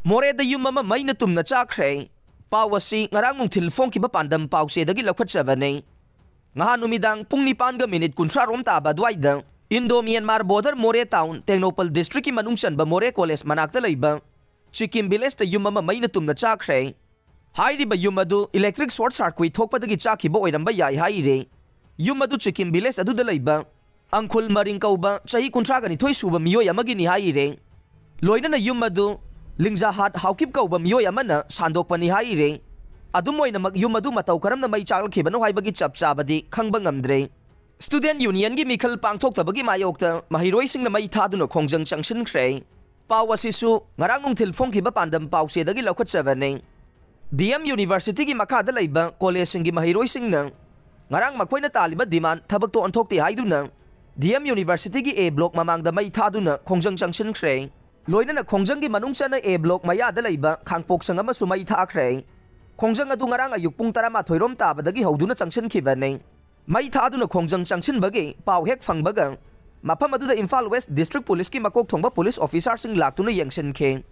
Moreda yum ama may na tumna chakre. Pawasi ngarang nungthil fongkiba pandam pawsedagi lakwatchabane. Ngahan umidang pung 7:13 taba duwaida. Indo-Myanmar border More Town, Tecnopal District ki manungsan ba More College manakta layba. Chikimbiles ta yum ama may na tumna chakre. Hairi ba yum adu electric short circuit thokpadagi chakiba oiramba yai haire. Yum adu Chikimbiles adu da layba. Angkul maring kauba sahi kuntraga ni thoi suba miyoy amagi ni haire. Loina na yum adu Lingzahat haukip kauba miyoy amana sandok pa ni haire. Adumoy na yum adu mataw karam na may chakal kibano haibagi chapchabadi khangbang amdre. Student Union gi Mikhal pangthok tabagi mayokta mahiroi sing na may thaduna khongjang changshin khre. Pawasisu ngarang nungthil fongkiba pandam pawsedagi lakwatchabane. DM University gi makhada layba college sing gi mahiroi sing na ngarang makhoina taliba demand thabak to anthokti haiduna. DM University gi A block mamangda may thaduna khongjang changshin khre. Loina na khongjang gi manungsa na A block maya da layba khangpok sanga ma sumai tha khre. Khongjang adu ngarang ayuk pung 12 tabadagi hoduna changshin khibane. Mai tha aduna khongjang changshin bagi paw hek phangbaga mafam adu da Imphal West District Police ki makok thongba police officer sing laktuna yengshin khe.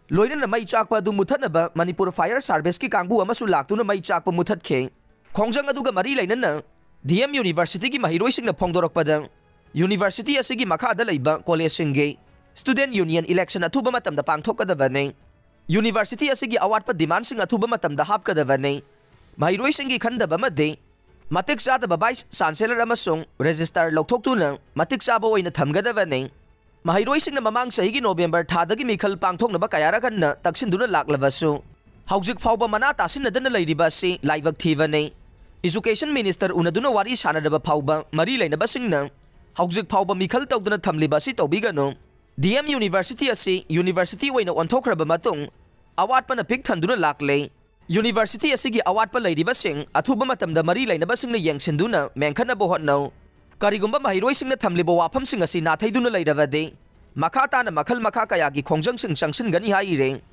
Loina na mai chakpa adu muthanaba Manipur Fire Service ki kangbu amasu laktuna mai chakpa muthat khe. Khongjang adu ga mari laina na DM University ki mahiroi sing na phongdorakpada University asigi makha da layba college sing ge Student Union election athuba matamda pangthokadabane. University asigi award pa demand sing athuba matamda hapkadabane. Mahiroi singi khandaba made matik chadaba vice chancellor amasung register lokthoktu matik chaba oina thamgadabane. Mahiroi sing na mamang sahigi November thadagi Mikhal pangthoknaba kayara kanna taksinduna laklabasu haujik fawba mana tasinadana leiriba si laibak thibane. Education Minister unaduna wari sanadaba fawba mari lainaba singna haujik fawba Mikhal tawduna thamliba si tawbigano. DM University asi University waina onthokraba matung award pa na pik thanduna lakle. University asigi award pa lairiba sing athuba matamda mari lainaba singna yengsinduna mengkhana bohotno. Karigumba mahiroi singna thamliba wafam sing asi nathaiduna lairabade makha ta na makhal makha kaya gi khongjang sing changshin gani haire.